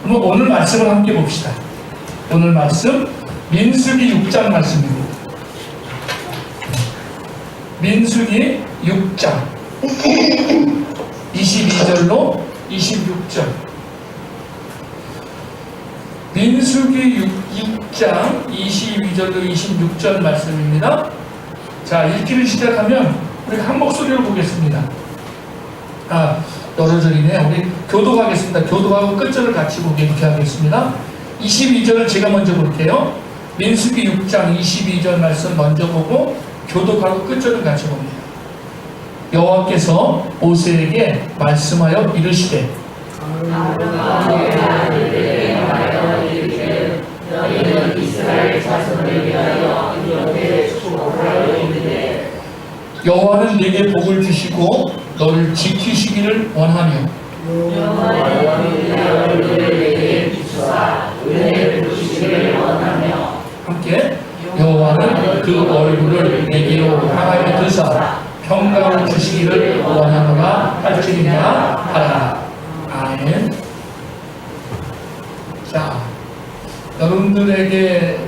그럼 오늘 말씀을 함께 봅시다. 오늘 말씀 민수기 6장 말씀입니다. 민수기 6장 22절로 26절. 민수기 6장 22절로 26절 말씀입니다. 자, 읽기를 시작하면 우리 한 목소리로 보겠습니다. 여러 절이네요. 우리 교독하겠습니다. 교독하고 끝절을 같이 보게 이렇게 하겠습니다. 22절을 제가 먼저 볼게요. 민수기 6장 22절 말씀 먼저 보고 교독하고 끝절을 같이 봅니다. 여호와께서 모세에게 말씀하여 이르시되 너희는 이스라엘 자손을 위하여 이렇게 축복하여 이르되 여호와는 네게 복을 주시고 너를 지키시기를 원하며 여호와는 네 얼굴을 내게 비추사 은혜를 주시기를 원하며 함께 여호와는 그 얼굴을 내게로 향하여 드사 평강을 주시기를 원하노라 할지니라 하라. 아멘. 자, 여러분들에게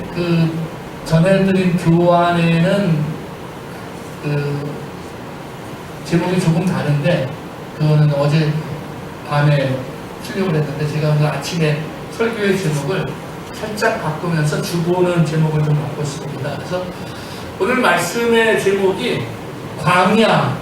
전해드린 교환에는 제목이 조금 다른데, 그거는 어제 밤에 출력을 했는데 제가 오늘 아침에 설교의 제목을 살짝 바꾸면서 주보는 제목을 좀 바꿨습니다. 그래서 오늘 말씀의 제목이 광야예요.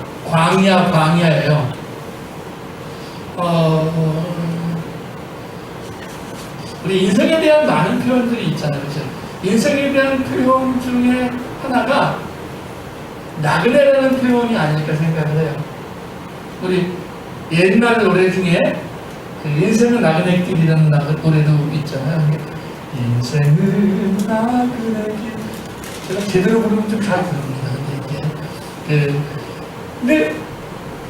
우리 인생에 대한 많은 표현들이 있잖아요. 그죠? 인생에 대한 표현 중에 하나가 나그네라는 표현이 아닐까 생각을 해요. 우리 옛날 노래 중에 인생은 나그네길이라는 노래도 있잖아요. 인생은 나그네길. 제가 제대로 부르면 좀 잘 부릅니다. 근데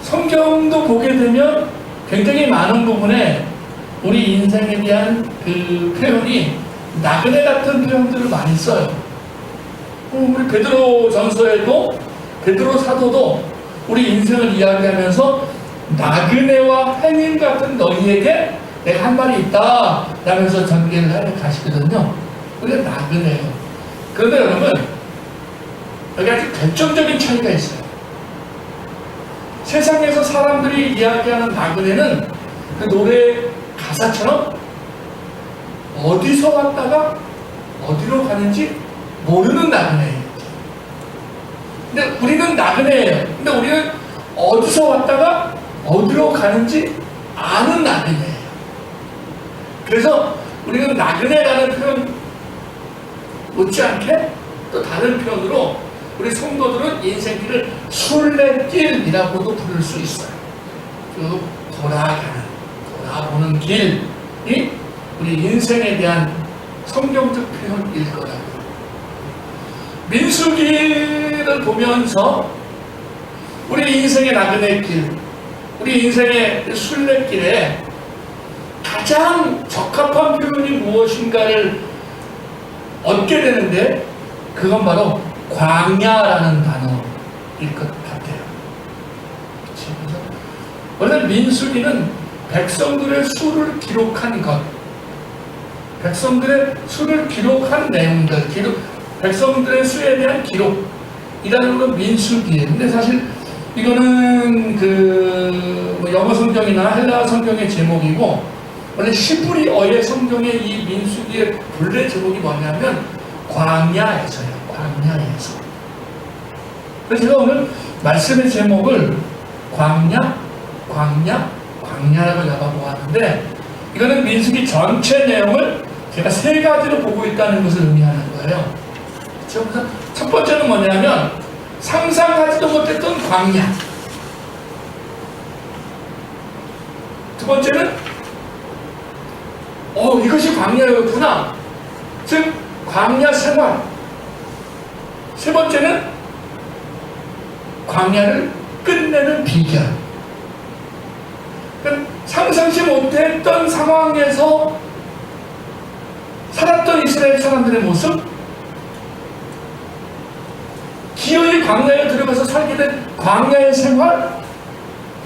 성경도 보게 되면 굉장히 많은 부분에 우리 인생에 대한 표현이 나그네 같은 표현들을 많이 써요. 우리 베드로 전서에도 베드로 사도도 우리 인생을 이야기하면서 나그네와 행인 같은 너희에게 내가 한 말이 있다 라면서 전개를 하러 가시거든요. 우리가 나그네예요. 그런데 여러분, 여기 아주 결정적인 차이가 있어요. 세상에서 사람들이 이야기하는 나그네는 그 노래 가사처럼 어디서 왔다가 어디로 가는지 모르는 나그네예요. 근데 우리는 나그네예요. 근데 우리는 어디서 왔다가 어디로 가는지 아는 나그네예요. 그래서 우리는 나그네라는 표현 못지않게 또 다른 표현으로 우리 성도들은 인생길을 순례길이라고도 부를 수 있어요. 돌아보는 길이 우리 인생에 대한 성경적 표현일 거라고요. 민수기를 보면서 우리 인생의 나그네 길, 우리 인생의 순례길에 가장 적합한 표현이 무엇인가를 얻게 되는데, 그건 바로 광야라는 단어일 것 같아요. 그래서 원래 민수기는 백성들의 수를 기록한 것, 백성들의 수를 기록한 내용들, 백성들의 수에 대한 기록이라는 건 민수기예요. 근데 사실 이거는 영어 성경이나 헬라어 성경의 제목이고, 원래 시브리어의 성경의 이 민수기의 본래 제목이 뭐냐면 광야에서요. 광야에서. 그래서 제가 오늘 말씀의 제목을 광야라고 잡아보았는데, 이거는 민수기 전체 내용을 제가 세 가지로 보고 있다는 것을 의미하는 거예요. 그렇죠? 그래서 첫 번째는 뭐냐면 상상하지도 못했던 광야. 두 번째는 이것이 광야였구나. 즉 광야 생활. 세 번째는 광야를 끝내는 비결. 상상치 못했던 상황에서 살았던 이스라엘 사람들의 모습, 기어이 광야에 들어가서 살게 된 광야의 생활,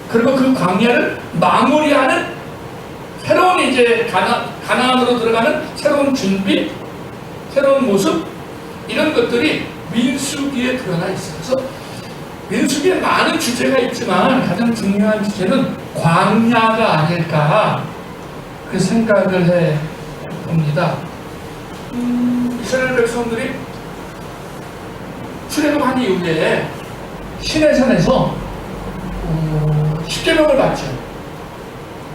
그리고 그 광야를 마무리하는 새로운 이제 가나안으로 들어가는 새로운 준비, 새로운 모습, 이런 것들이 민수기에 드러나 있어요. 그래서 민수기에 많은 주제가 있지만 가장 중요한 주제는 광야가 아닐까, 그 생각을 해 봅니다. 이스라엘 백성들이 출애굽한 이후에 시내산에서 10계명을 받죠.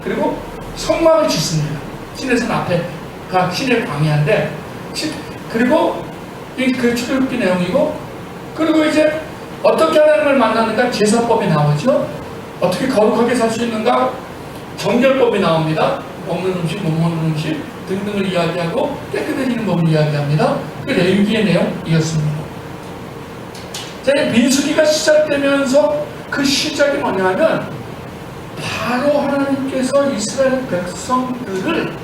그리고 성막을 짓습니다. 시내산 앞에가 시내 광야인데, 그리고 그 출애굽기 내용이고, 그리고 이제 어떻게 하나님을 만나는가, 제사법이 나오죠. 어떻게 거룩하게 살 수 있는가, 정결법이 나옵니다. 먹는 음식, 못 먹는 음식 등등을 이야기하고 깨끗해지는 법을 이야기합니다. 그 레위기의 내용이었습니다. 민수기가 시작되면서 그 시작이 뭐냐면 바로 하나님께서 이스라엘 백성들을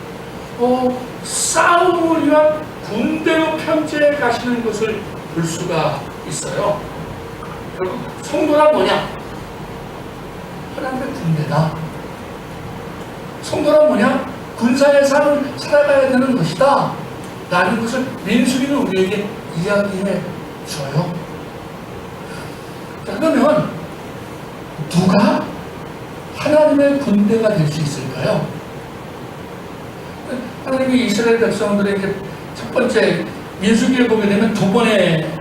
싸움을 위한 군대로 편제해 가시는 것을 볼 수가 있어요. 결국 성도란 뭐냐? 하나님의 군대다. 성도란 뭐냐? 군사의 삶을 살아가야 되는 것이다 라는 것을 민수기는 우리에게 이야기해 줘요. 자, 그러면 누가 하나님의 군대가 될 수 있을까요? 하나님이 이스라엘 백성들에게 첫 번째 민수기를 보게 되면 두 번의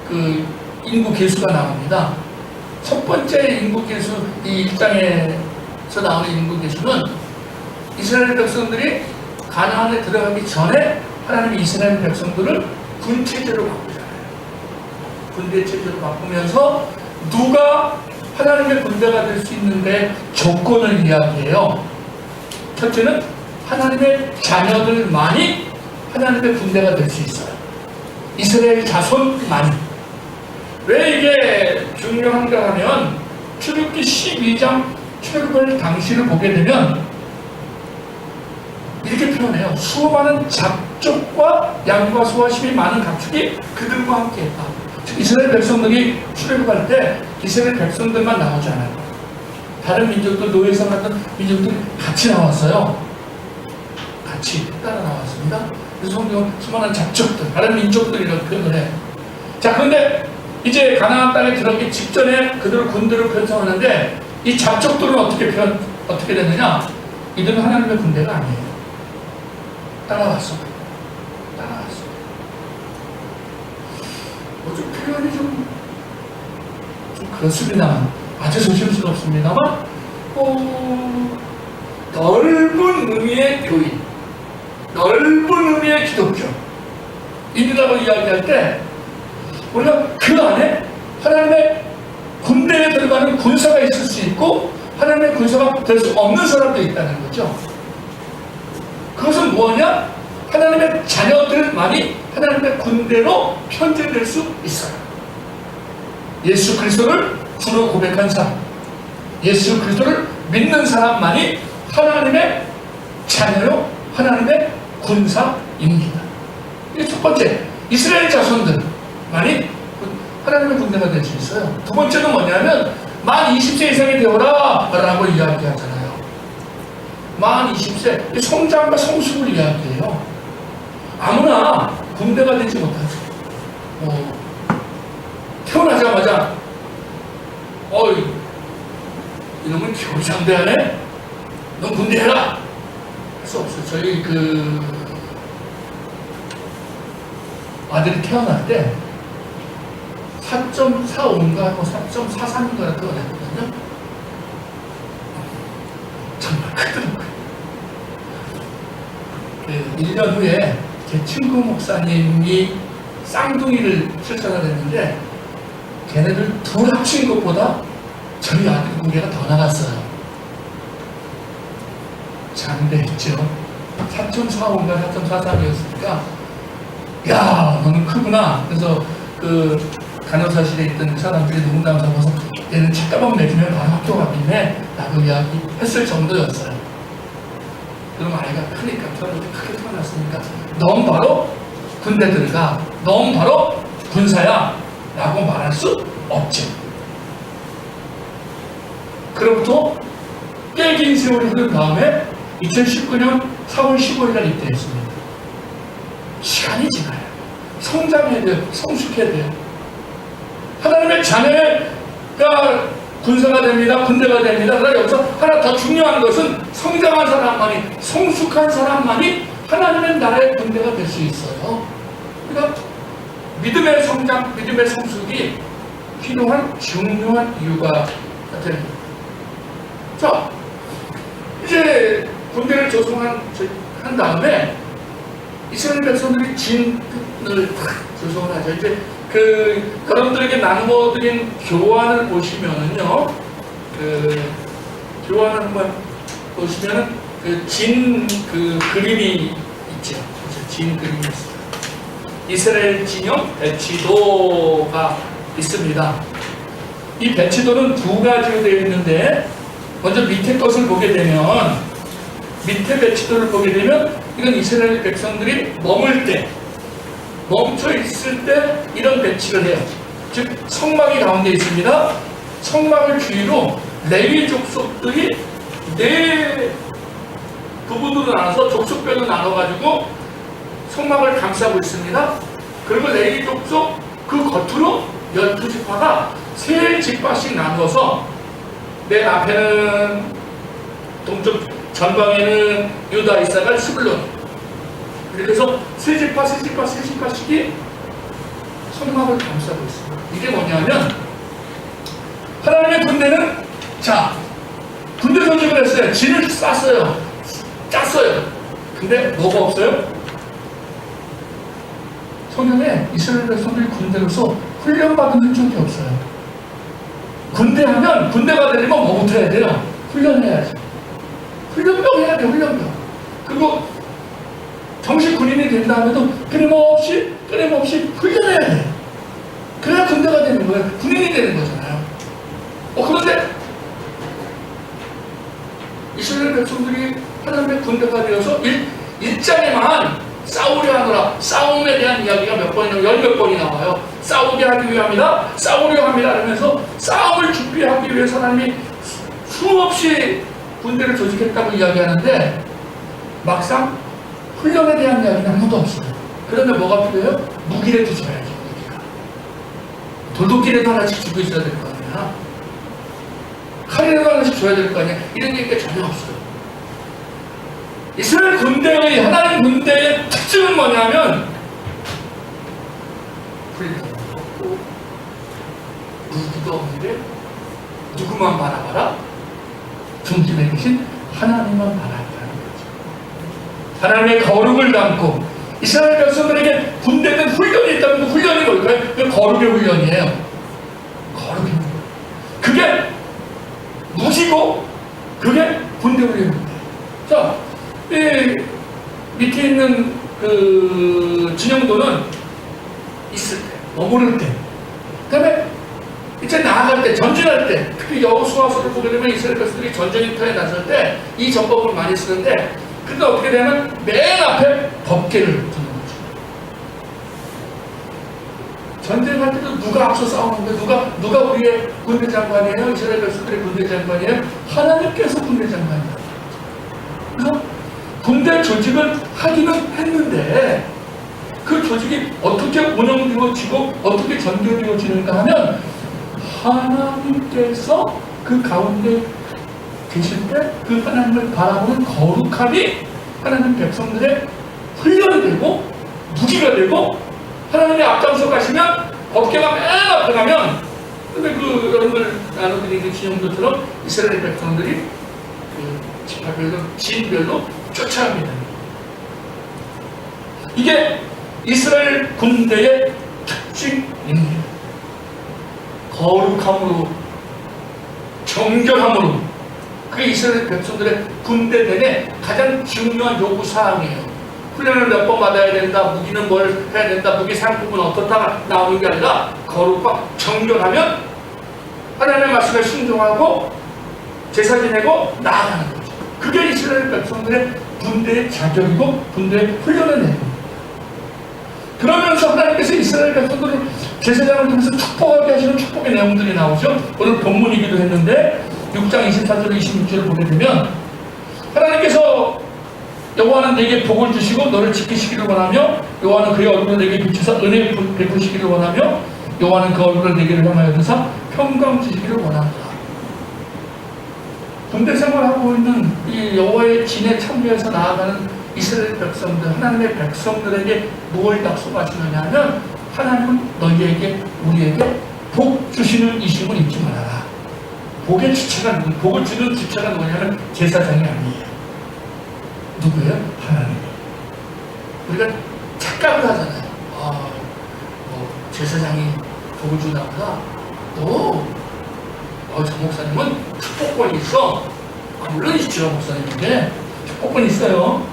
그 인구 계수가 나옵니다. 첫 번째 인구 계수, 이 1장에서 나오는 인구 계수는 이스라엘 백성들이 가나안에 들어가기 전에 하나님이 이스라엘 백성들을 군 체제로 바꾸잖아요. 군대 체제로 바꾸면서 누가 하나님의 군대가 될 수 있는데 조건을 이야기해요. 첫째는 하나님의 자녀들만이 하나님의 군대가 될 수 있어요. 이스라엘 자손만이. 왜 이게 중요한가 하면 출애굽기 12장 출애굽할 당시를 보게 되면 이렇게 표현해요. 수많은 잡족과 양과 소와 심이 많은 가축이 그들과 함께 했다. 즉 이스라엘 백성들이 출애굽할 때 이스라엘 백성들만 나오지 않아요. 다른 민족들, 노예 생활하던 민족들이 같이 나왔어요. 같이 따라 나왔습니다. 그래서 성경은 수많은 잡족들, 다른 민족들이라고 표현을 해요. 자, 그런데 이제 가나안 땅에 들어가기 직전에 그들을 군대로 편성하는데 이 잡족들은 어떻게 되느냐? 이들은 하나님의 군대가 아니에요. 따라왔어. 좀 표현이 좀 그렇습니다만, 아주 조심스럽습니다만, 넓은 의미의 교인, 넓은 의미의 기독교, 인이라고 이야기할 때, 우리가 그 안에 하나님의 군대에 들어가는 군사가 있을 수 있고, 하나님의 군사가 될 수 없는 사람도 있다는 거죠. 그것은 뭐냐? 하나님의 자녀들만이 하나님의 군대로 편제될 수 있어요. 예수 그리스도를 주로 고백한 사람, 예수 그리스도를 믿는 사람만이 하나님의 자녀요, 하나님의 군사입니다. 이게 첫 번째, 이스라엘 자손들만이 하나님의 군대가 될 수 있어요. 두 번째는 뭐냐면 만 20세 이상이 되어라 라고 이야기하잖아요. 만 20세, 성장과 성숙을 이야기해요. 아무나 군대가 되지 못하죠. 태어나자마자 이놈은 교장대하네? 넌 군대 해라! 할 수 없어요. 저희 아들이 태어날 때 4.45인가 하고 4.43인가 태어났거든요. 정말 크더라고요. 1년 후에 제 친구 목사님이 쌍둥이를 출산을 했는데 걔네들 둘 합친 것보다 저희 아들 무게가 더 나갔어요. 장대했죠. 4.45인가 4.43이었으니까 야, 너는 크구나. 그래서 간호사실에 있던 사람들이 농담 삼아서 얘는 책가방 내주면 바로 학교 가겠네 라고 이야기했을 정도였어요. 그럼 아이가 크니까 크게 태어났으니까 넌 바로 군대 들어가, 넌 바로 군사야 라고 말할 수 없죠. 그로부터 꽤 긴 세월이 흐른 다음에 2019년 4월 15일 날 입대했습니다. 시간이 지나요. 성장해야 돼요. 성숙해야 돼요. 하나님의 자녀가 군사가 됩니다. 군대가 됩니다. 그러나 여기서 하나 더 중요한 것은 성장한 사람만이, 성숙한 사람만이 하나님의 나라의 군대가 될 수 있어요. 그러니까 믿음의 성장, 믿음의 성숙이 필요한 중요한 이유가 됩니다. 자, 이제 군대를 조성한 다음에 이스라엘 백성들이 진을 조성을 하죠. 이제 여러분들에게 나누어드린 교환을 보시면은요, 교환을 한번 보시면은 그림이 있죠. 진 그림이 있어요. 이스라엘 진영 배치도가 있습니다. 이 배치도는 두 가지로 되어 있는데, 먼저 밑에 것을 보게 되면, 밑에 배치도를 보게 되면, 이건 이스라엘 백성들이 머물 때, 멈춰 있을 때 이런 배치를 해요. 즉 성막이 가운데 있습니다. 성막을 주위로 레위 족속들이 네 부분으로 나눠서 족속별로 나눠가지고 성막을 감싸고 있습니다. 그리고 레위 족속 그 겉으로 12지파가 세 지파씩 나누어서 맨 앞에는 동쪽 전방에는 유다, 이사갈, 스불론, 이렇게 해서 세 지파씩이 성막을 감싸고 있습니다. 이게 뭐냐면 하나님의 군대는, 자, 군대 조직을 했어요. 진을 짰어요. 근데 뭐가 없어요? 성경에 이스라엘 백성들이 군대로서 훈련받은 적이 없어요. 군대하면 군대가 되려면 뭐부터 해야 돼요? 훈련해야지. 훈련병 해야 돼. 훈련병. 그리고 정식 군인이 된 다음에도 끊임없이 훈련해야 돼. 그래야 군대가 되는 거예요. 군인이 되는 거잖아요. 그런데 이스라엘 백성들이 하나님의 군대가 되어서 일장에만 싸우려 하느라, 싸움에 대한 이야기가 몇 번이나, 10몇 번이 나와요. 싸우게 하기 위함이다, 싸우려 합니다. 그러면서 싸움을 준비하기 위해서 하나님이 수없이 군대를 조직했다고 이야기하는데, 막상 훈련에 대한 이야기는 아무도 없어요. 그러면 뭐가 필요해요? 무기라도 줘야지. 무기가. 돌도끼라도 하나씩 주고 있어야 될 거 아니야. 칼이라도 하나씩 줘야 될 거 아니야. 이런 얘기가 전혀 없어요. 이스라엘 군대의, 하나님 군대의 특징은 뭐냐면 훈련도 없고 무기도 없는데 누구만 바라봐라? 중심에 계신 하나님만 바라봐라. 하나님의 거룩을 담고 이스라엘 백성들에게 군대는 훈련이 있다면 그 훈련이 뭘까요? 그 거룩의 훈련이에요. 거룩의 훈련. 그게 무기고 그게 군대 훈련입니다. 자, 이 밑에 있는 그 진영도는 있을 때, 머무를 때, 그 다음에 이제 나아갈 때, 전진할 때, 특히 여호수아서를 보게 되면 이스라엘 백성들이 전쟁터에 나설 때 이 전법을 많이 쓰는데, 근데 어떻게 되면 맨 앞에 법궤를 두는 거죠. 전쟁할 때도 누가 앞서 싸우는데 누가 우리의 군대 장관이에요? 이스라엘 백성들의 군대 장관이에요? 하나님께서 군대 장관이에요. 그래서 군대 조직을 하기는 했는데 그 조직이 어떻게 운영되어지고 어떻게 전개되어지는가 하면 하나님께서 그 가운데 계실 때 그 하나님을 바라보는 거룩함이 하나님 백성들의 훈련이 되고 무기가 되고, 하나님의 앞장서 가시면 법궤가 맨 앞에 가면, 근데 그 여러분들 나눠드린 그 진영도처럼 이스라엘 백성들이 그 지파별로, 지인별로 쫓아갑니다. 이게 이스라엘 군대의 특징입니다. 거룩함으로, 정결함으로, 그게 이스라엘 백성들의 군대 내내 가장 중요한 요구사항이에요. 훈련을 몇 번 받아야 된다, 무기는 뭘 해야 된다, 무기 상품은 어떻다 나오는 게 아니라 거룩과 정결하면 하나님의 말씀에 순종하고 제사 지내고 나아가는 거죠. 그게 이스라엘 백성들의 군대의 자격이고 군대의 훈련을 내는 거예요. 그러면서 하나님께서 이스라엘 백성들을 제사장을 통해서 축복하게 하시는 축복의 내용들이 나오죠. 오늘 본문이기도 했는데 6장 24절 26절을 보게 되면 하나님께서 여호와는 내게 복을 주시고 너를 지키시기를 원하며 여호와는 그의 얼굴을 내게 비추사 은혜 베푸시기를 원하며 여호와는 그 얼굴을 내게를 향하여 드사 평강 주시기를 원한다. 군대 생활하고 있는 이 여호와의 진에 참여해서 나아가는 이스라엘 백성들, 하나님의 백성들에게 뭘 약속하시느냐 하면 하나님은 너희에게 우리에게 복 주시는 이심을 잊지 말아라. 복의 주체가 누구? 복을 주는 주체가 누구냐면 제사장이 아니에요. 누구예요? 하나님. 우리가 착각을 하잖아요. 제사장이 복을 주나 보다. 저 목사님은 축복권이 있어. 물론 있죠, 목사님인데 축복권이 있어요.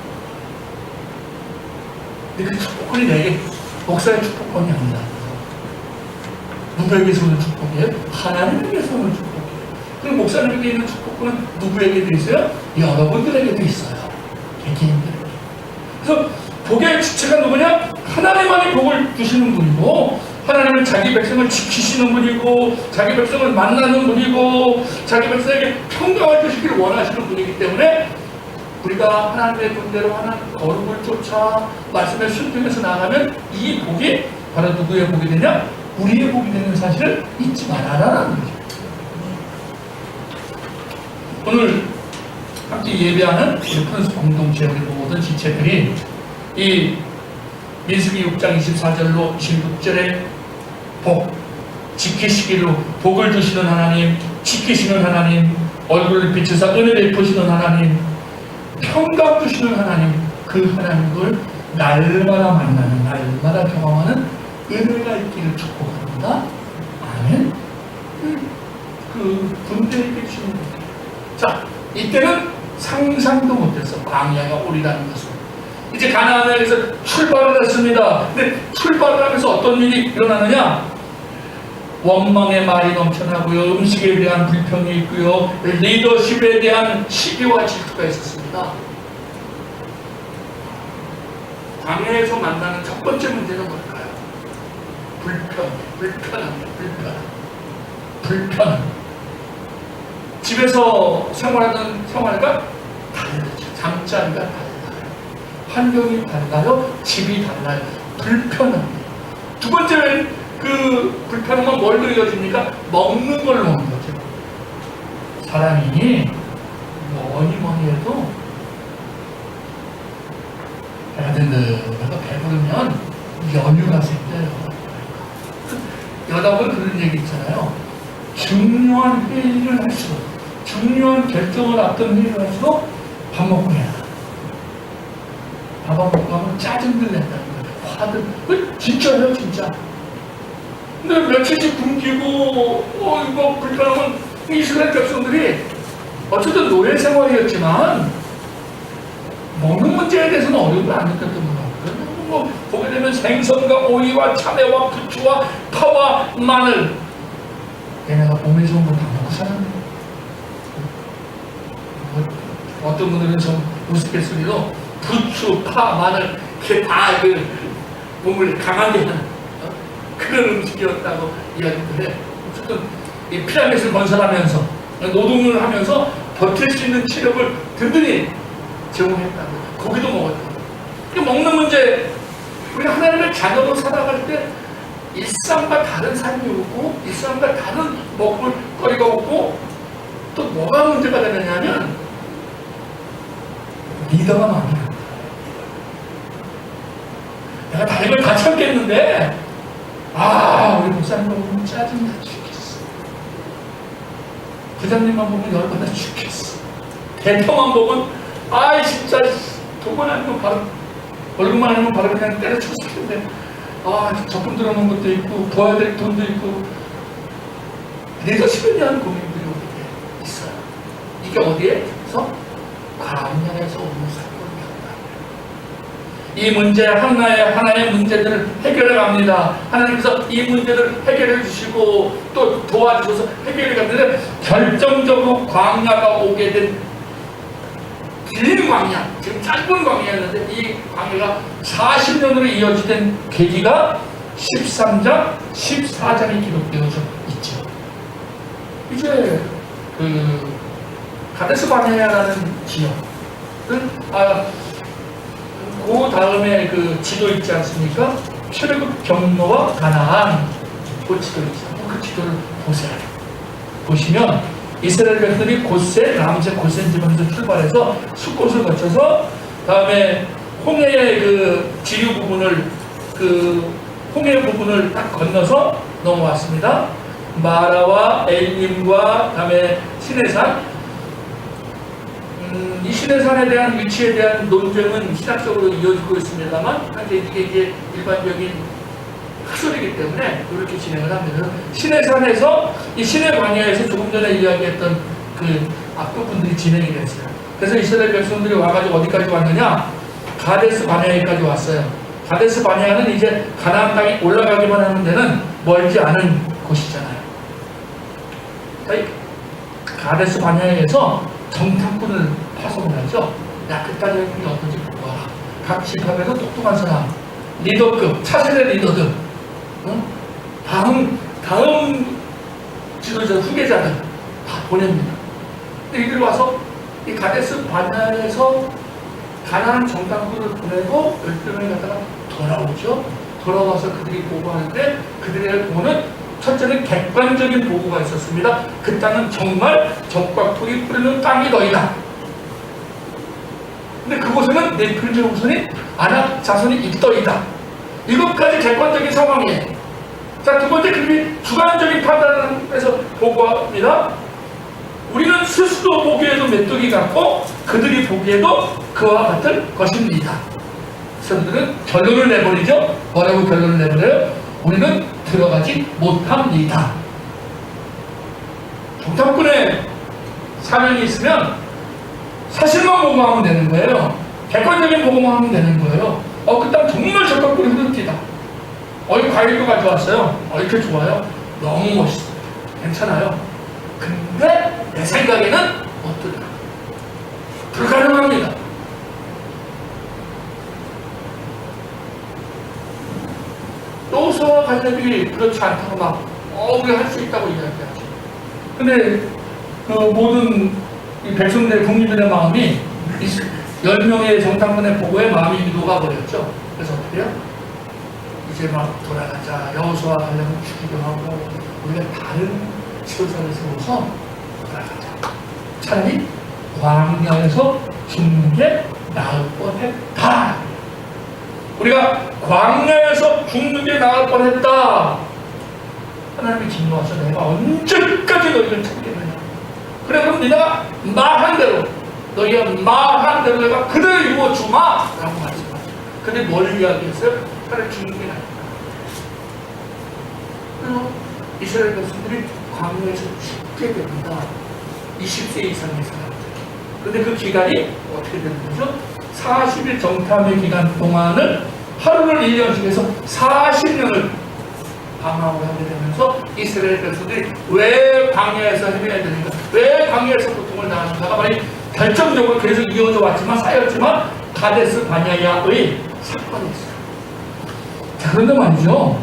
근데 그 축복권이 내게 목사의 축복권이 아니다. 누구에게서 오는 축복이에요? 하나님에게서 오는 축복이에요. 그럼 목사님에게 있는 축복권은 누구에게도 있어요? 여러분들에게도 있어요. 개개인들에게. 그래서 복의 주체가 누구냐? 하나님만이 복을 주시는 분이고, 하나님은 자기 백성을 지키시는 분이고, 자기 백성을 만나는 분이고, 자기 백성에게 평강을 주시기를 원하시는 분이기 때문에 우리가 하나님의 군대로 하나님 거룩을 쫓아 말씀에 순종해서 나가면 이 복이 바로 누구의 복이 되냐? 우리의 복이 되는 사실을 잊지 말아라라는 거죠. 오늘 함께 예배하는 우리 큰 공동체 우리 모든 지체들이 이 민수기 6장 24절로 26절에 복, 지키시기로 복을 주시는 하나님, 지키시는 하나님, 얼굴을 비추사 은혜 베푸시는 하나님, 평강 주시는 하나님, 그 하나님을 날마다 만나는, 날마다 경험하는 은혜가 있기를 축복합니다. 아멘. 그 군대에게 주시는 거예요. 자, 이때는 상상도 못했어. 광야가 오리라는 것을. 이제 가나안에서 출발을 했습니다. 근데 출발을 하면서 어떤 일이 일어나느냐? 원망의 말이 넘쳐나고요, 음식에 대한 불평이 있고요, 리더십에 대한 시기와 질투가 있었습니다. 광야에서 만나는 첫 번째 문제는 뭘까요? 불편. 집에서 생활하는 생활과 다르죠. 잠자리가 달라요. 환경이 달라요. 집이 달라요. 불편합니다. 두 번째는 그 불편함은 뭘 그려집니까? 먹는 걸 먹는 거죠. 사람이 뭐니 해도 배가 든든하고 배부르면 여유가 생겨요. 여러분 그런 얘기 있잖아요. 중요한 회의를 할수록, 중요한 결정을 앞둔 회의를 할수록 밥 먹고 해야 돼. 밥 안 먹고 하면 짜증들 낸다는 거예요. 화들. 진짜예요, 진짜. 근데 며칠씩 굶기고, 이거 불편하면 이스라엘 백성들이 어쨌든 노예 생활이었지만, 먹는 문제에 대해서는 어려움을 안 느꼈던 것 같아요. 보게 되면 생선과 오이와 참외와 부추와 파와 마늘. 얘네가 몸에 좋은 거 다 먹고 사는데. 어떤 분들은 좀 우스갯소리로 부추, 파, 마늘, 그게 다 그 몸을 강하게 하는 그런 음식이었다고 이야기를 해. 어쨌든 이 피라밋을 건설하면서 노동을 하면서 버틸 수 있는 체력을 든든히 제공했다고. 고기도 먹었다고. 먹는 문제, 우리 하나님의 자녀로 살아갈 때 일상과 다른 삶이 오고 일상과 다른 먹을 거리가 오고 또 뭐가 문제가 되느냐면 리더가 많아요. 내가 다 이걸 다 참겠는데 우리 목사님만 보면 짜증나 죽겠어. 부장님만 보면 열받아 죽겠어. 대표만 보면 진짜 돈만 아니면 바로 월급만 아니면 바로 그냥 때려쳤을 텐데 적금 들어놓은 것도 있고 도와야 될 돈도 있고 리더십에 대한 고민들이 어디에 있어요. 이게 어디에서? 광야에서 오는 사건이었다. 이 문제 하나의 문제들을 해결해 갑니다. 하나님께서 이 문제를 해결해 주시고 또 도와주셔서 해결해 갔는데 결정적으로 광야가 오게 된 긴 광야, 지금 짧은 광야였는데 이 광야가 40년으로 이어지던 계기가 13장, 14장에 기록되어져 있죠. 이제 그 가데스 바네아라는 지역은 그 다음에 그 지도 있지 않습니까? 출애굽 경로와 가나안 그 지도 있죠. 그 지도를 보세요. 보시면 이스라엘 백성들이 곧세 남색 곧센 지방에서 출발해서 숫곳을 거쳐서 다음에 홍해의 그 지류 부분을 그 홍해 부분을 딱 건너서 넘어왔습니다. 마라와 엘림과 다음에 시내산. 이 시내산에 대한 위치에 대한 논쟁은 신학적으로 이어지고 있습니다만 현재 이게 이제 일반적인 학설이기 때문에 이렇게 진행을 합니다. 시내산에서 이 시내 광야에서 조금 전에 이야기했던 그 앞부분들이 진행이 됐어요. 그래서 이스라엘 백성들이 와가지고 어디까지 왔느냐? 가데스 바네아까지 왔어요. 가데스 바네아는 이제 가나안 땅에 올라가기만 하는 데는 멀지 않은 곳이잖아요. 그러니까 가데스 바네아에서 정탐꾼을 파송을 하죠. 야, 그딴 여행이 어떤지 보고 와라. 각 집합에서 똑똑한 사람, 리더급, 차세대 리더들, 다음 지도자 후계자들 다 보냅니다. 근데 이들 와서 이 가데스 바네아에서 가나안 정탐꾼을 보내고 12명이 갔다가 돌아오죠. 돌아와서 그들이 보고하는데 그들의 보고는 첫째는 객관적인 보고가 있었습니다. 그 땅은 정말 적과토기 뿌리는 땅이더이다. 근데 그곳에는 네필의 후손이 아낙 자손이 있더이다. 이것까지 객관적인 상황이에요. 자, 두 번째 그들이 주관적인 판단에서 보고합니다. 우리는 스스로 보기에도 메뚜기 같고 그들이 보기에도 그와 같을 것입니다. 그들은 결론을 내버리죠. 뭐라고 결론을 내버려요? 우리는 들어가지 못합니다. 정탐꾼의 사명이 있으면 사실만 보고하면 되는 거예요. 객관적인 보고만 하면 되는 거예요. 그 땅 정말 적합군이 흐릅니다. 과일도 가져왔어요. 이렇게 좋아요. 너무 멋있어요. 괜찮아요. 근데 내 생각에는 못 들어가. 불가능합니다. 요수와 갈렙이 그렇지 않다고 막 우리가 할 수 있다고 이야기하죠. 근데 그 모든 이 백성들의 국민들의 마음이 10명의 정탐꾼의 보고에 마음이 녹아버렸죠. 그래서 어떻게 해요? 이제 막 돌아가자. 여호수아 갈렙을 죽이기도 하고 우리가 다른 지도자를 세워서 돌아가자. 차라리 광야에서 죽는 게 나을 뻔했다. 우리가 광야에서 죽는 게 나을 뻔했다. 하나님이 진노하셔. 내가 언제까지 너희를 찾겠느냐. 그래, 그럼 네가 말한 대로, 너희가 말한 대로 내가 그대로 이루어주마 라고 말씀하셨어요. 근데 뭘 이야기했어요? 차라리 죽는 게 나을까. 그래서 이스라엘 백성들이 광야에서 죽게 됩니다. 20세 이상의 사람들. 근데 그 기간이 어떻게 되는 거죠? 40일 정탐의 기간 동안을 하루를 1년씩 해서 40년을 방황을 하게 되면서 이스라엘 백성들이 왜 광야에서 헤매야 되는가, 왜 광야에서 고통을 당하는가가 많이 결정적으로 계속 이어져 왔지만 쌓였지만 가데스 바네아의 사건이 있어요. 자, 그런데 말이죠.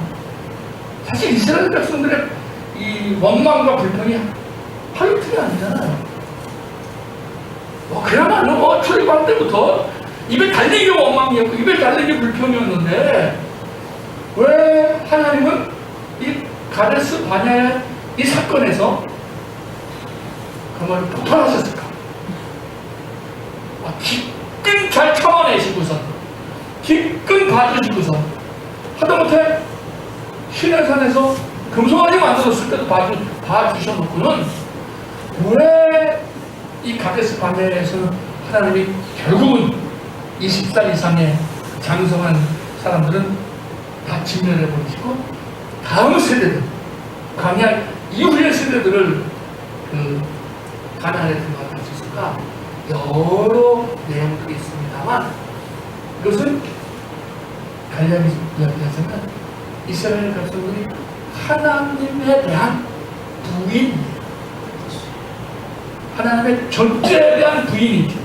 사실 이스라엘 백성들의 이 원망과 불평이 하루 틀이 아니잖아요. 그야말로 출입할 때부터 입에 달리기 원망이었고 입에 달리기 불평이었는데 왜 하나님은 이 가데스 바네아 이 사건에서 그말을 폭발하셨을까? 기껏 잘 참아내시고서 기껏 봐주시고서 하다못해 시내산에서 금송아지 만들었을 때도 봐주셔놓고는 왜 이 가데스 바네아에서는 하나님이 결국은 20살 이상의 장성한 사람들은 다 진멸해버리시고 다음 세대들, 광야 이후의 세대들을 그 가나안에 들어가게 하셨을까? 여러 내용들이 있습니다만 이것은 갈렙이 이야기하자면 이스라엘 백성들이 하나님에 대한 부인이에요. 하나님의 존재에 대한 부인이죠.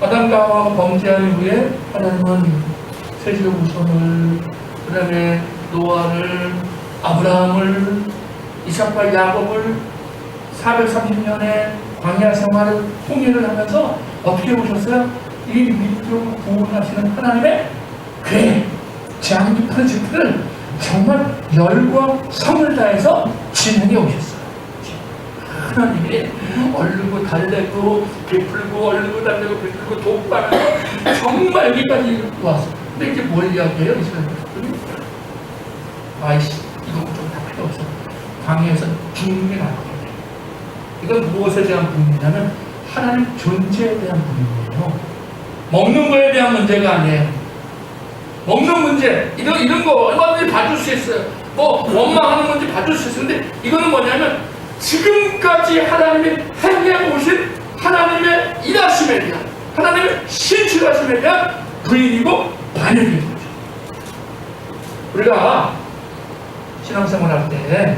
아담과 하와가 범죄한 이후에 하나님은 셋의 후손을, 그 다음에 노아를, 아브라함을, 이삭과 야곱을 430년의 광야 생활을 통일을 하면서 어떻게 보셨어요? 이 믿고 구원하시는 하나님의 그 재앙기 프로젝트를 정말 열과 성을 다해서 진행해 오셨어요. 하나님이 얼르고 달래고 베풀고 얼르고 달래고 베풀고 돕고 정말 여기까지 왔어. 근데 이제 뭘 이야기해요? 이스라엘 백성들이 아이씨 이거 좀 다 필요 없어. 광야에서 죽는 게 나을 것 같아. 이건 무엇에 대한 분이냐면 하나님 존재에 대한 분이에요. 먹는 거에 대한 문제가 아니에요. 먹는 문제 이런 거 얼마든지 봐줄 수 있어요. 뭐 원망하는 문제 봐줄 수 있어요. 근데 이거는 뭐냐면 지금까지 하나님이 행해 오신 하나님의 일하심에 대한 하나님의 신실하심에 대한 부인이고 반영인 거죠. 우리가 신앙생활 할 때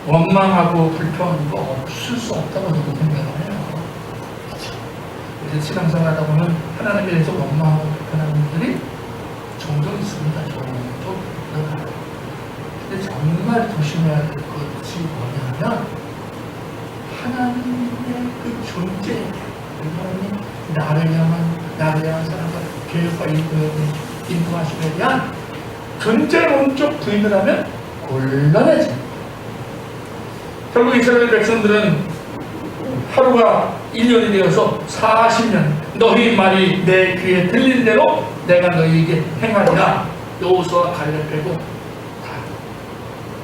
원망하고 불평하는 거 없을 수 없다고 저도 생각을 해요. 그렇죠? 우리 신앙생활 하다 보면 하나님에 대해서 원망하고 불평하는 분들이 종종 있습니다. 종종. 근데 정말 조심해야 될 것이 뭐냐면 하나님의 그 존재, 하나님이 나를 향한 사랑과 계획과 인도하심에 대한 존재론적 부인을 하면 곤란해집니다. 결국 이스라엘 백성들은 하루가 1년이 되어서 40년 너희 말이 내 귀에 들린 대로 내가 너희에게 행하리라. 여호수아 갈렙 빼고 다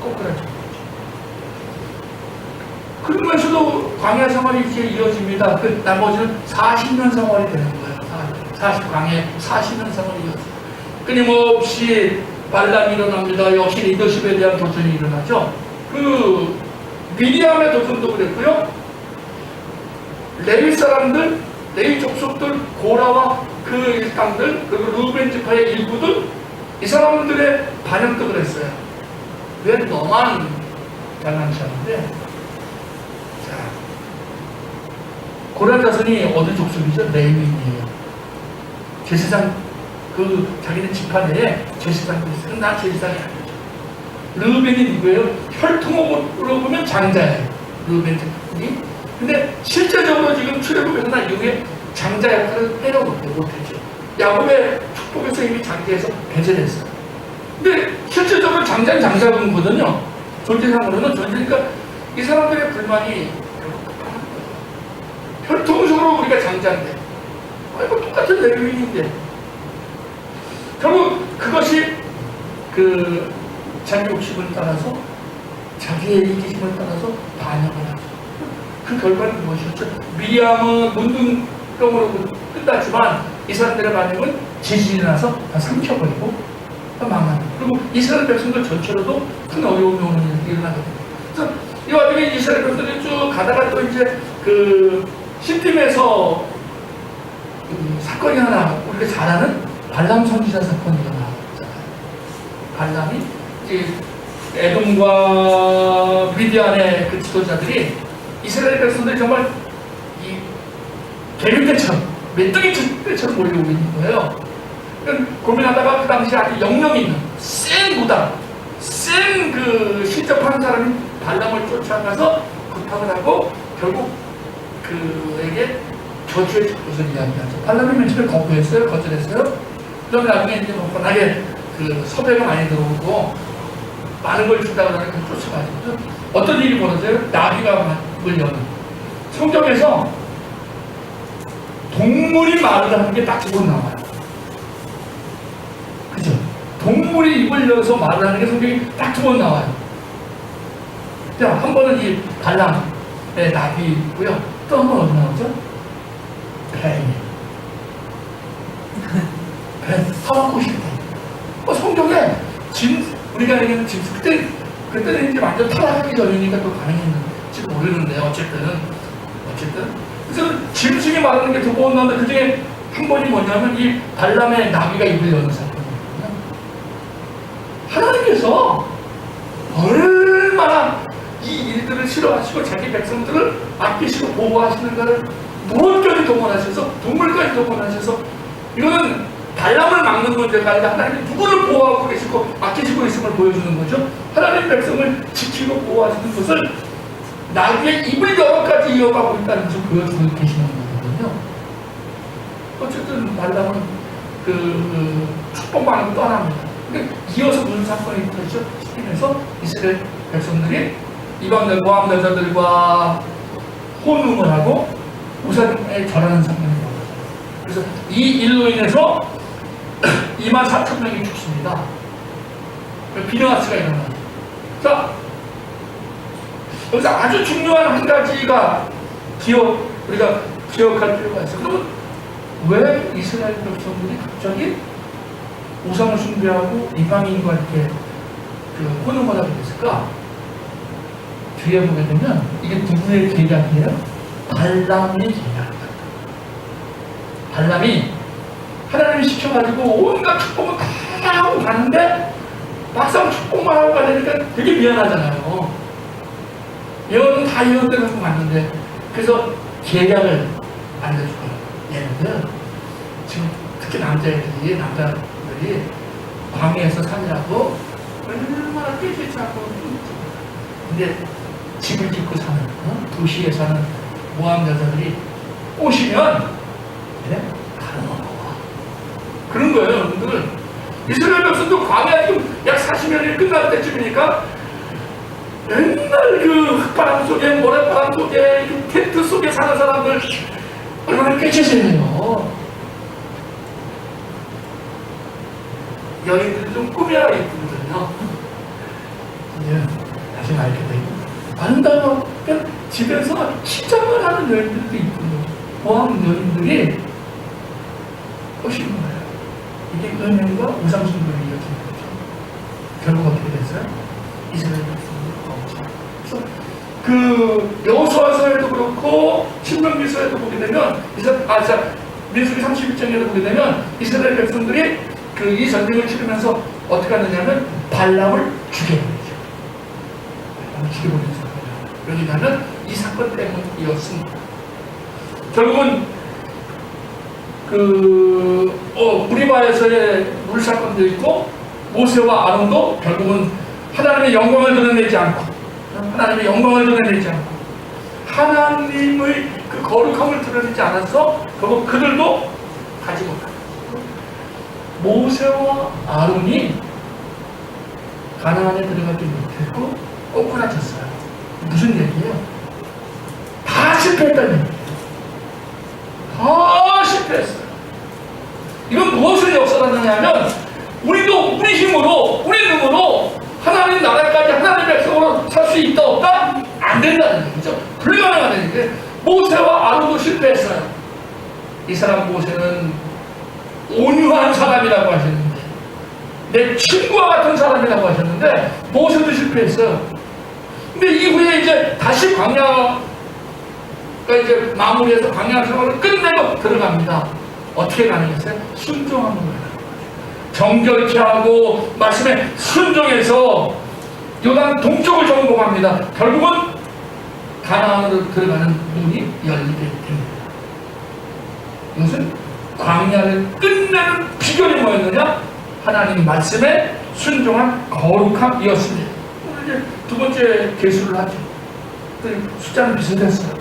꼬꾸라져. 그러면서도 광야 생활이 이렇게 이어집니다. 그 나머지는 40년 생활이 되는 거예요. 광야 40년 생활이 이어져요. 끊임없이 반란이 일어납니다. 역시 리더십에 대한 도전이 일어나죠. 그 미디암의 도전도 그랬고요. 레위 사람들, 레위 족속들, 고라와 그 일당들, 그리고 루벤 지파의 일부들, 이 사람들의 반응도 그랬어요. 왜 너만 잘난치 않은데? 자, 고라 자손이 어느 족속이죠? 레위인이에요. 제사장, 자기네 지파 내에 제사장도 있어요. 나 제사장이 아니죠. 르벤이 누구예요? 혈통으로 보면 장자예요. 르벤 족속이. 근데 실제적으로 지금 출애굽에서나 이후에 장자 역할을 해요 못했죠. 야곱의 축복에서 이미 장자에서 배제됐어요. 근데 실제적으로 장자는 장자군거든요. 존재상으로는 존재니까 이 사람들의 불만이 결국 급한 거예요. 혈통적으로 우리가 장자인데, 이거 똑같은 레위인인데, 결국 그것이 자기 욕심을 따라서 자기의 이기심을 따라서 반영을 하죠. 그 결과는 무엇이었죠? 미리암은 문둥병으로 끝났지만 이 사람들의 반응은 지진이 나서 다 삼켜버리고 다 망하는. 그리고 이스라엘 백성들 전체로도 큰 어려움이 오는 일이 일어나게 됩니다. 그래서 이 와중에 이스라엘 백성들이 쭉 가다가 또 이제 시딤에서 사건이 하나 우리가 잘 아는 발람 선지자 사건이 일어나잖아요. 발람이 이제 에돔과 미디안의 그 지도자들이 이스라엘 백성들이 정말 이 개미떼처럼 메뚜기 떼처럼 몰려오고 있는 거예요. 고민하다가 그 당시 아주 영영 있는 센 무당, 센 실적한 사람이 발람을 쫓아가서 부탁을 하고 결국 그에게 저주의 것을 이야기하죠. 발람이 맨 처음에 거절했어요. 그러면 나중에 이제 워낙에 섭외가 많이 들어오고 많은 걸 준다고 하니까 쫓아가죠. 어떤 일이 벌어져요? 나비가 입을 여는. 성경에서 동물이 말을 하는 게 딱 두 번 나와요. 그죠? 동물이 입을 열어서 말을 하는 게 성경이 딱 두 번 나와요. 자, 한 번은 이 발람의 나비 있고요. 또 한 번 어디 나오죠? 뱀. 하와꽃이 돼. 성경에 우리가 얘기하는 그때는 이제 완전 타락하기 전이니까 또 가능했는지 모르는데 어쨌든 그래서 짐승이 말하는 게 두 번 나오는데 그 중에 한 번이 뭐냐면 이 발람의 나비가 입을 여는 사건이거든요. 하나님께서 얼마나 이 일들을 싫어하시고 자기 백성들을 아끼시고 보호하시는가를 무엇까지 동원하셔서 동물까지 동원하셔서 이거는 발람을 막는 문제가 아니라 하나님이 누구를 보호하고 계시고 아끼시고 있음을 보여주는 거죠. 하나님 백성을 지키고 보호하시는 것을 나비의 입을 여러 가지 이어가고 있다는 것을 보여주고 계시는 거거든요. 어쨌든 말하면 그 축복받는 거 떠납니다. 근데 이어서 무슨 사건이 터지죠? 시팀에서 이스라엘 백성들이 이방들 모함 여자들과 혼음을 하고 우상에 절하는 사건이 벌어져요. 그래서 이 일로 인해서 24,000명이 죽습니다. 비너하스가 일어나요. 자, 여기서 아주 중요한 한 가지가 우리가 기억할 필요가 있어요. 그러면 왜 이스라엘 백성들이 갑자기 우상을 숭배하고 이방인과 이렇게 혼응을 하게 됐을까? 뒤에 보게 되면 이게 누구의 계략이에요? 발람의 계략입니다. 발람이 하나님이 시켜가지고 온갖 축복을 다 하고 가는데 막상 축복만 하고 가니까 되게 미안하잖아요. 예언은 다 예언대로 하고 갔는데 그래서 계략을 알려주거든요. 예를 들어 지금 특히 남자들이 광야에서 사느라고 얼마나 깨끗이 하고 근데 집을 짓고 사는 도시에 사는 모함 여자들이 오시면 그래? 가능하고 그런 거예요. 여러분들 이스라엘 백성도 광야 약 40년이 끝날 때쯤이니까 맨날 그 흙바람 속에 모래바람 속에 그 텐트 속에 사는 사람들 얼마나 깨끗해요. 여인들이 좀 꾸며야 이쁘거든요. 이제 나중에 알게 되고 아름다워. 그냥 집에서 시장을 하는 여인들도 이쁜 거예요. 모함 여인들이 오신 거예요. 이게 은행과 우상숭배를 이어지는 거죠. 결국 어떻게 됐어요? 이스라엘 백성들이 그래서 그 여호수아서에도 그렇고 신명기서에도 보게 되면 민수기 31장에도 보게 되면 이스라엘 백성들이 이 전쟁을 치르면서 어떻게 하느냐면 발람을 죽여버리죠. 발람을 죽여버리는 사건이에요. 왜냐하면 이 사건 때문이었습니다. 결국은 무리바에서의 물 사건도 있고 모세와 아론도 결국은 하나님의 영광을 드러내지 않고 하나님의 그 거룩함을 드러내지 않아서 결국 그들도 가지 못합니다. 모세와 아론이 가나안에 들어가지 못했고 꼬꾸라졌어요. 무슨 얘기예요? 다 실패했다는 얘기예요. 다 실패했어요. 이건 무엇을 역설하느냐면 우리도 우리 힘으로 우리 눈으로 하나님 나라까지 하나님 백성으로 살 수 있다 없다? 안 된다는 얘기죠. 불가능하다는 얘기예요. 모세와 아론도 실패했어요. 이 사람 모세는 온유한 사람이라고 하셨는데 내 친구와 같은 사람이라고 하셨는데 모세도 실패했어요. 근데 이후에 이제 다시 광야가 이제 마무리해서 광야 생활을 끝내고 들어갑니다. 어떻게 가능했어요? 순종하는 거예요. 정결케 하고 말씀에 순종해서 요단 동쪽을 정복합니다. 결국은 가나안으로 들어가는 문이 열리게 됩니다. 이것은 광야를 끝내는 비결이 뭐였느냐? 하나님 말씀에 순종한 거룩함이었습니다. 오늘 이제 두 번째 계수를 하죠. 숫자는 비슷했어요.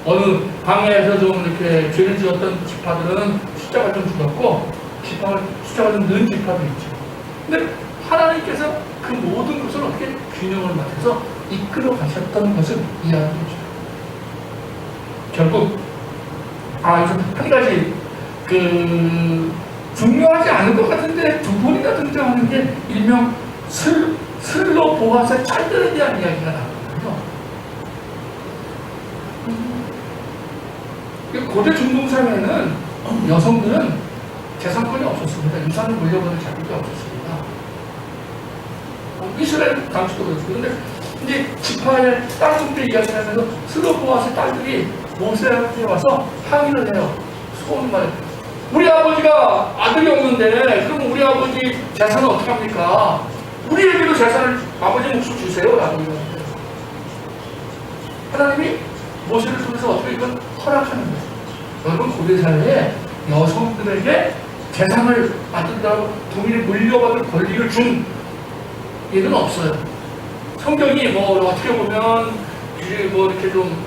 어느 광야에서 좀 이렇게 죄를 지었던 지파들은 숫자가 좀 줄었고 숫자가 좀 는 지파도 있죠. 근데 하나님께서 그 모든 것을 어떻게 균형을 맞춰서 이끌어 가셨던 것을 이해하게 해줘요. 결국 한 가지 중요하지 않은 것 같은데 두 번이나 등장하는 게 일명 슬로 보아스의 짤들에 대한 이야기가 나오거든요. 고대 중동사회에는 여성들은 재산권이 없었습니다. 유산을 물려받을 자격이 없었습니다. 이스라엘 당시도 그렇고. 그런데 이제 지파의 땅 숭배 이야기를 하면서 슬로 보아스의 딸들이 모세한테 와서 항의를 해요. 소원 말이에요. 우리 아버지가 아들이 없는데 그럼 우리 아버지 재산은 어떻게 합니까? 우리에게도 재산을 아버지 몫을 주세요. 라고 이러는데 하나님이 모세를 통해서 어떻게 이건 허락하는 거예요. 여러분 고대 사회에 여성들에게 재산을 받는다고 동일히 물려받을 권리를 준 일은 없어요. 성경이 어떻게 보면 이렇게 좀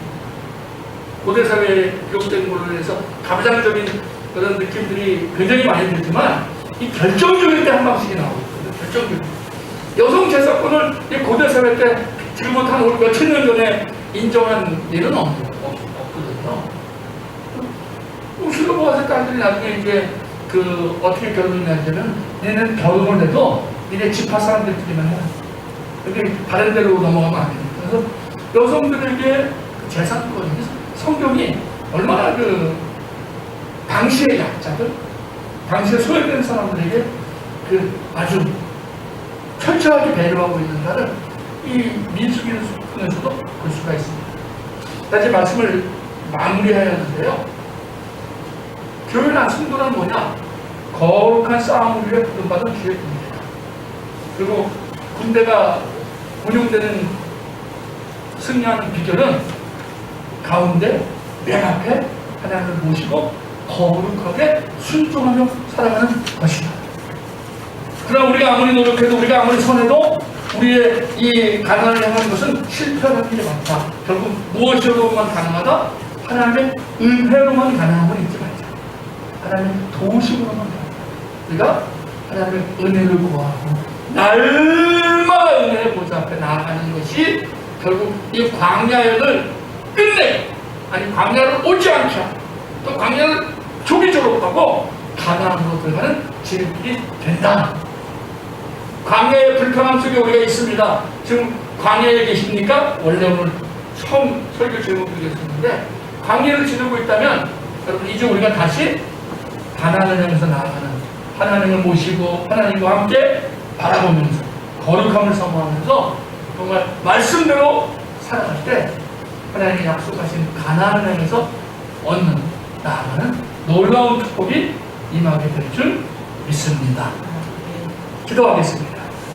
고대 사회에 기록된 걸로 해서 가부장적인 그런 느낌들이 굉장히 많이 들지만 이 결정적일 때 한 방씩이 나오거든요. 결정적일 때. 여성 제사권을 이 고대 사회 때 지금부터 한 몇천 년 전에 인정한 일은 없거든요. 실로 모아서 딸들이 나중에 이제 그 어떻게 결혼했냐면 얘는 결혼을 해도 니네 집합 사람들끼리만 해라. 그게 다른 데로 넘어가면 안 됩니다. 그래서 여성들에게 재산권이 성경이 얼마나 그 당시의 약자들, 당시에 소외된 사람들에게 그 아주 철저하게 배려하고 있는가를 이 민수기를 통해서도 볼 수가 있습니다. 다시 말씀을 마무리해야 하는데요. 교회나 성도는 뭐냐? 거룩한 싸움을 위해 부름받은 기획입니다. 그리고 군대가 운용되는 승리하는 비결은 가운데 맨 앞에 하나님을 모시고 거룩하게 순종하며 살아가는 것이다. 그러나 우리가 아무리 노력해도 우리가 아무리 손해도 우리의 이 가난을 향하는 것은 실패하는 일이 많다. 결국 무엇으로만 가능하다? 하나님의 은혜로만 가능한 건 잊지 말자. 하나님의 도우심으로만 가능하다. 우리가 하나님의 은혜를 구하고 날마다 은혜의 보좌 앞에 나아가는 것이 결국 이 광야를 끝내, 아니 광야를 오지 않자, 또 광야를 조기적으로 가고 가나안으로 들어가는 지름길이 된다. 광야의 불편함 속에 우리가 있습니다. 지금 광야에 계십니까? 원래 오늘 처음 설교 제목 드렸었는데 광야를 지르고 있다면 여러분 이제 우리가 다시 가나안을 향해서 나아가는, 하나님을 모시고 하나님과 함께 바라보면서 거룩함을 사모하면서 정말 말씀대로 살아갈 때 하나님이 약속하신 가나안을 향해서 얻는, 나아가는 놀라운 축복이 임하게 될 줄 믿습니다. 기도하겠습니다.